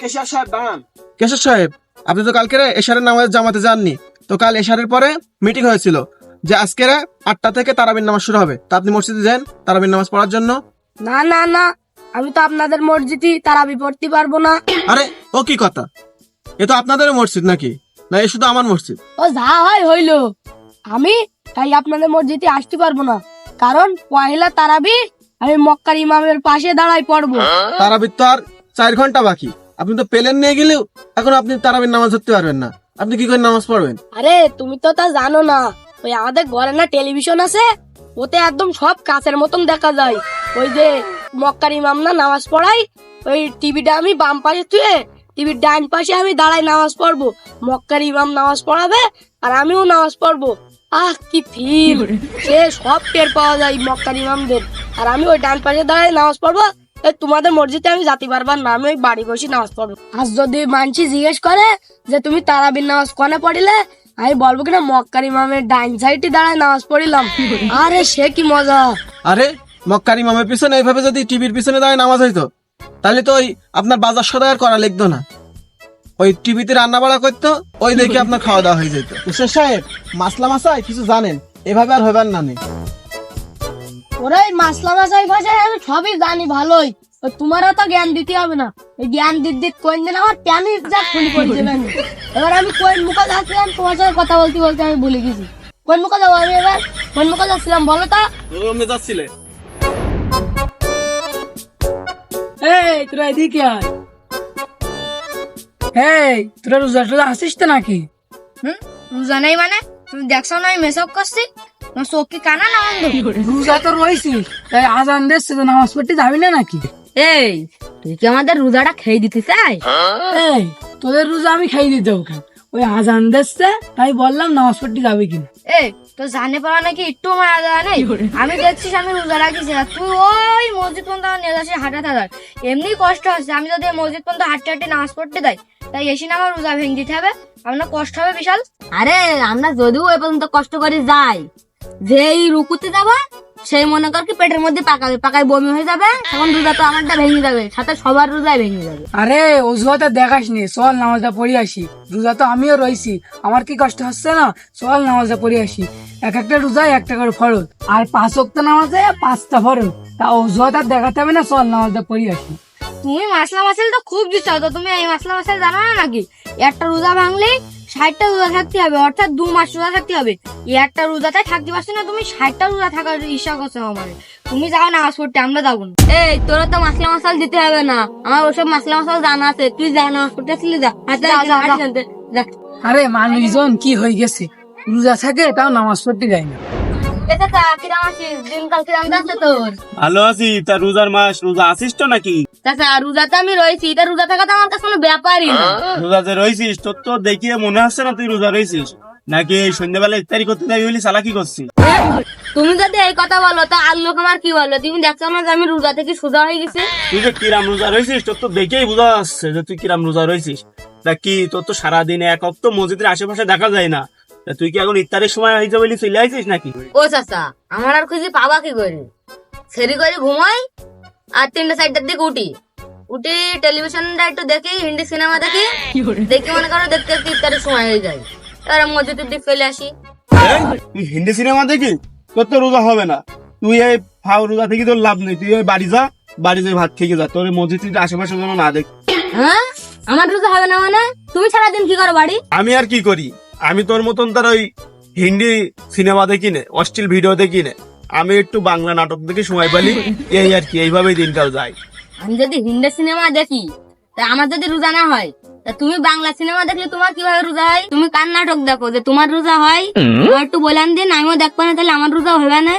কেশর সাহেব দাঁড়ান। কেশর সাহেব, আপনি তো কালকে এশারের নামাজ জামাতে যাননি, তো কাল এশারের পরে মিটিং হয়েছিল যে আজকে 8টা থেকে তারাবির নামাজ শুরু হবে, তা আপনি মসজিদে যান তারাবির নামাজ পড়ার জন্য। না না না, আমি তো আপনাদের মসজিদে তারাবি পড়তে পারবো না। আরে ও কি কথা, এ তো আপনাদের মসজিদ নাকি, না এ শুধু আমার মসজিদ? ও যা হয় হইলো, আমি তাই আপনাদের মসজিদে আসতে পারবো না, কারণ পয়লা তারাবি আমি মক্কার ইমামের পাশে দাঁড়াই পড়বো। তারাবির তো আর 4 ঘন্টা বাকি, আপনি তো পেলেন নিয়ে গেলেও এখন আপনি তারাবির নামাজ ধরতে পারবেন না, আপনি কি করে নামাজ পড়বেন? আরে তুমি তো তা জানো না, ওই আমাদের ঘরে না টেলিভিশন আছে, ওতে একদম সব কাছের মতন দেখা যায়। ওই যে মক্কার ইমাম না নামাজ পড়াই, ওই টিভিটা আমি বাম পাশে থুয়ে টিভির ডান পাশে আমি দাঁড়াই নামাজ পড়বো, মক্কার ইমাম নামাজ পড়াবে আর আমিও নামাজ পড়বো। আহ কি ফিল, সে সব টের পাওয়া যায় মক্কার ইমামদের। আর আমি ওই ডান পাশে দাঁড়াই নামাজ পড়বো। তোমাদের মসজিদে আমি যেতে পারবার না, আমি ওই বাড়ি বসে নামাজ পড়বো। আর যদি মানসি জিজ্ঞেস করে যে তুমি তারাবির নামাজ কনে পড়িলে, আমি বলবো কিনা মক্কার ইমামের ডাইন সাইডে দাঁড়ায় নামাজ পড়িলাম। আরে সে কি মজা। আরে মক্কার ইমামের পিছনে এইভাবে যদি টিভির পিছনে দাঁড়ায় নামাজ হইতো, তাহলে তো ওই আপনার বাজার সদায় করা লাগতো না, ওই টিভিতে রান্না বাড়া করতো, ওই দেখে আপনার খাওয়া দাওয়া হয়ে যেত। কেশর সাহেব, মাসলা মাসায় কিছু জানেন, এভাবে আর হইবার না নেই। ওরে মাসলা মাসাই ভাষায় আমি সবই জানি ভালোই, তোমারও তো জ্ঞান দিতে হবে না। এই জ্ঞান দিতে কোন দিন আমার প্যানি যা খুলি করে দেবেন। এবার আমি কোন মুখে যাচ্ছিলাম, তোমার সাথে কথা বলতে বলতে আমি ভুলে গেছি। কোন মুখে যাবো আমি এবার, কোন মুখে যাচ্ছিলাম বলো তো? আপনি যাচ্ছিলে? এই তোরা এদিকে আয়। এই তোরা রোজা টোজা আসিস তো নাকি? রোজা নেই মানে? তুমি দেখছো না আমি মেসক করছি, তোমার চোখ কি কানা না অন্ধ? রোজা তো রয়েছিস, তাই আজান দিচ্ছে তো নামাজ পড়তে যাবি না নাকি? এই তুই কি আমাদের রোজাটা খেয়ে দিতে চাই? এই তোদের রোজা আমি খাই দিতে ওখানে, ওই আজান দিচ্ছে তাই বললাম নামাজ পড়তে যাবি কিনা। এই তো জানে পারা নাকি একটু মায়া দেওয়া নেই? আমি দেখছিস আমি রোজা রাখিস না, তুই ওই মসজিদ পর্যন্ত আমার নিয়ে যাচ্ছিস হাঁটা থাকার। এমনি কষ্ট হচ্ছে, আমি যদি মসজিদ পর্যন্ত হাঁটতে হাঁটতে নামাজ পড়তে দেয়, তাই এসে না আমার রোজা ভেঙে দিতে হবে, আপনার কষ্ট হবে বিশাল। আরে আমরা যদিও এ পর্যন্ত কষ্ট করে যাই, যেই রুকুতে যাবা সেই মনে কর কি পেটের মধ্যে পাকাবে, পাকায় বমি হয়ে যাবে, তখন রোজা তো আমারটা ভেঙে যাবে, সাথে সবার রোজাই ভেঙে যাবে। আরে অজুহাতে দেখাস নি, চল নামাজটা পড়ে আসি। রোজা তো আমিও রয়েছি, আমার কি কষ্ট হচ্ছে না? চল নামাজটা পড়ে আসি। এক একটা রোজায় একটা করে ফরজ, আর 5 ওয়াক্ত নামাজে 5টা ফরজ, তা অজুহাত আর দেখাতে হবে না, চল নামাজটা পড়ে আসি। তুমি মাসলা মাসাল তো খুব দিচ্ছ, তো তুমি এই মাসলা মাসাল জানো না নাকি? একটা রোজা ভাঙলে 60টা রোজা থাকতে হবে, অর্থাৎ 2 মাস রোজা থাকতে হবে। এই একটা রোজাতে থাকতে পারছি না, তুমি 60টা রোজা থাকার ইচ্ছা করছো আমার। তুমি যাও নামাজ পড়তে, আমরা যাবো না। এই তোরা তো মশলা মশাল দিতে হবে না, আমার ওসব মশলা মশাল জানা আছে, তুই যা নামাজ পড়তে আসলি যা। যা। আরে মানুষজন কি হয়ে গেছে, রোজা থাকে তাও নামাজ পড়তে যায় না। দিনকাল কিরাম যাচ্ছে তোর? ভালো আছি। তা রোজার মাস, রোজা আছিস তো নাকি? চাচা রোজাতে আমি রয়েছি, এটা রোজা থাকা তো আমার কাছে কোনো ব্যাপারই না। রোজা যে রয়েছিস, তোর তো দেখিয়ে মনে হচ্ছে না তুই রোজা রয়েছিস, নাকি সন্ধ্যাবেলা ইফতারি করতে যাবি বলি চালাকি করছিস? তুমি যদি এই কথা বলো তো আর লোক আমার কি বললো? তুমি দেখছো না যে আমি রোজা থেকে সোজা হয়ে গেছি? তুই যে কিরাম রোজা রয়েছিস, তোর তো দেখেই বোঝা যাচ্ছে যে তুই কিরাম রোজা রয়েছিস। তা কি তোর তো সারাদিন এক অক্ত মসজিদের আশেপাশে দেখা যায় না, তা তুই কি এখন ইফতারের সময় হয়ে যাবে বলি চলে আসিস নাকি? ও চাচা, আমার আর খুঁজে পাবা কি করি? সেরি করে ঘুমাই আর 3টা 4টার দিকে উঠি, উঠি টেলিভিশনটা একটু দেখি, হিন্দি সিনেমা দেখি, দেখি মনে করো দেখতে দেখতে ইফতারের সময় হয়ে যায়, এবার মসজিদের দিকে চলে আসি। তুই হিন্দি সিনেমা দেখি, তোর তো রোজা হবে না। তুই এই ফাও রোজা থেকে তোর লাভ নেই, তুই ওই বাড়ি যা, বাড়ি যেয়ে ভাত খেয়ে যা, তোর মসজিদের আশেপাশে যেন না দেখ। হ্যাঁ, আমার রোজা হবে না মানে? তুমি সারাদিন কি করো বাড়ি? আমি আর কি করি, আমি তোর মতন তার ওই হিন্দি সিনেমা দেখি নে, অশ্লীল ভিডিও দেখি নে, আমি একটু বাংলা নাটক দেখে সময় পালি, এই আর কি, এইভাবেই দিনকাল যায়। আমি যদি হিন্দি সিনেমা দেখি তা আমার যদি রোজা না হয়, তা তুমি বাংলা সিনেমা দেখলে তোমার কিভাবে রোজা হয়? তুমি কার নাটক দেখো যে তোমার রোজা হয়? আমার একটু বলেন দিন, আমিও দেখবো না, তাহলে আমার রোজা হবে না।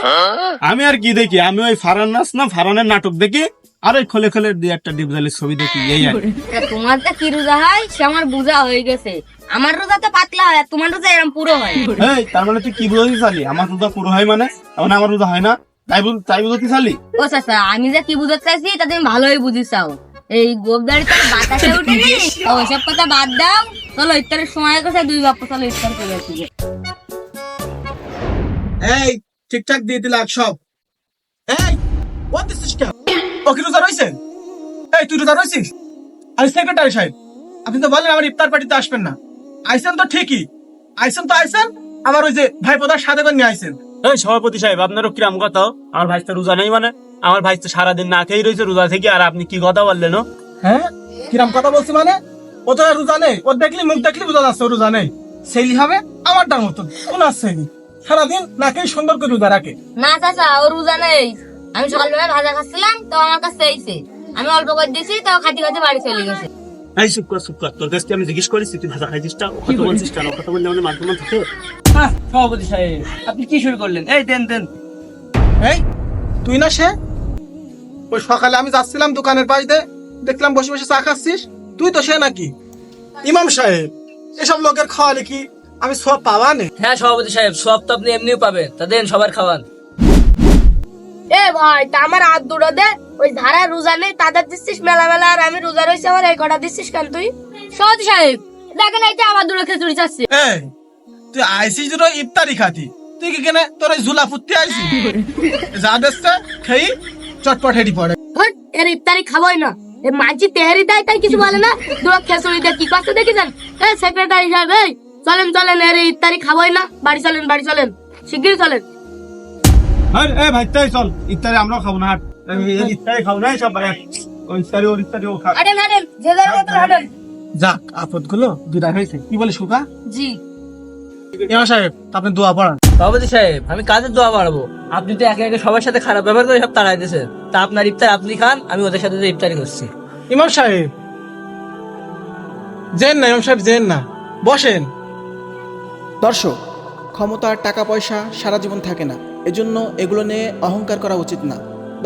আমি আর কি দেখি, আমি ওই ফারান নাচ না ফারানের নাটক দেখি, আর ওই খোলে খোলে দিয়ে একটা ডিপজালের ছবি দেখি, এই আর কি। তা তোমার তা কি রোজা হয় সে আমার বোঝা হয়ে গেছে। আমার রোজা তো পাতলা হয়, আর তোমার রোজা এরকম পুরো হয়। এই তার মানে তুই কি বুঝতে চালি, আমার রোজা পুরো হয় মানে? মানে আমার রোজা হয় না তাই বুঝতে চালি? ও চাচা, আমি যে কি বুঝতে চাইছি তা তুমি ভালোই বুঝিসাও। এই গোবদারি তো বাতাসে উঠেনি, ওইসব কথা বাদ দাও, চলো ইফতারের সময় গেছে, 2 বাপ চলো ইফতার করে আসি। এই ঠিকঠাক দিয়ে দিলে সব। এই what this is ও কি রোজা রইছে? এই তুই রোজা রইছিস? আর সেক্রেটারি সাহেব, আপনি তো বললেন আমার ইফতার পার্টিতে আসবেন না, আইসেন তো ঠিকই, আইসেন আমার ওই যে ভাইপোদার সাথে করে নিয়ে আইসেন। এই সভাপতি সাহেব, আপনারও কিরাম কথা? আমার ভাই তো রোজা নেই মানে? আমার ভাই তো সারাদিন না খেয়েই রয়েছে রোজা থেকে, আর আপনি কি কথা বললেন? হ্যাঁ, কিরাম কথা বলছি মানে? ও তো আর রোজা নেই, ওর দেখলি মুখ দেখলি বোঝা যাচ্ছে ও রোজা নেই। সেলি হবে আমারটার মতন, ওনার সেলি সারাদিন নাকে সুন্দর করে রোজা রাখে। না চাচা, ও রোজা নেই। আমি সকালবেলা ভাজা খাচ্ছিলাম, তো আমার কাছে চাইছে, আমি অল্প করে দিয়েছি, তো খাতি খাতি বাড়ি চলে গেছে। এই চুপ কর, তোর কাছে আমি জিজ্ঞেস করেছি তুই ভাজা খাইছিস টা, কথা বলছিস কেন? কথা বললে আমাদের মান সম্মান থাকে? সভাপতি সাহেব, আপনি কি শুরু করলেন? এই দেন। এই তুই না সে? ওই সকালে আমি যাচ্ছিলাম দোকানের পাশ দিয়ে, দেখলাম বসে বসে চা খাচ্ছিস, তুই তো সে নাকি? ইমাম সাহেব, এসব লোকের খাওয়ালে কি আমি সব পাওয়া নে? হ্যাঁ সভাপতি সাহেব, সব তো আপনি এমনিও পাবেন, তা দেন সবার খাওয়ান। এ ভাই, তা আমার হাত দুটো দে, ওই ধারা রোজা নেই তাদের দিচ্ছিস মেলা, আর আমি রোজা রয়েছি, আমার এই কটা দিচ্ছিস কেন তুই? সত্যি সাহেব দেখেন, এই যে আমার দুটো খিচুড়ি চাচ্ছি। এই তুই আইসিস দুটো ইফতারি খাতি, তুই কি কেনে তোর ওই ঝুলা ফুটতে আইসি? যা দেশটা খেয়ে চটপট হেঁটি পড়ে। হট, এর ইফতারি খাবোই না, এ মাঝি তেহারি দেয় তাই কিছু বলে না, দুটো খিচুড়ি দিয়ে কি করতে দেখেছেন? এ সেক্রেটারি সাহেব, এই চলেন, এর ইফতারি খাবোই না, বাড়ি চলেন, শিগগিরই চলেন। এই ভাই তাই চল, ইফতারে আমরাও খাবো না, হাট। ইফতারে খাবো না সব ভাই, ওই ইফতারি ও খা। হাঁটেন, যে যার মতো হাঁটেন। যাক, আপদ গুলো বিদায় হয়েছে। কি বলে সুখা? জি। ইমাম সাহেব, আপনি দোয়া পড়ান। সভাপতি সাহেব, আমি কাজের দোয়া বাড়াবো? আপনি তো একে একে সবার সাথে খারাপ ব্যবহার করে সব তাড়াই দিয়েছেন, তা আপনার ইফতার আপনি খান, আমি ওদের সাথে ইফতারি করছি। ইমাম সাহেব ইমাম সাহেব জেন না, বসেন। দর্শক, ক্ষমতা আর টাকা পয়সা সারা জীবন থাকে না, এজন্য এগুলো নিয়ে অহংকার করা উচিত না।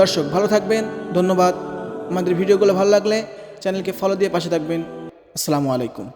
দর্শক ভালো থাকবেন, ধন্যবাদ। আমাদের ভিডিওগুলো ভালো লাগলে চ্যানেলকে ফলো দিয়ে পাশে থাকবেন। আসসালামু আলাইকুম।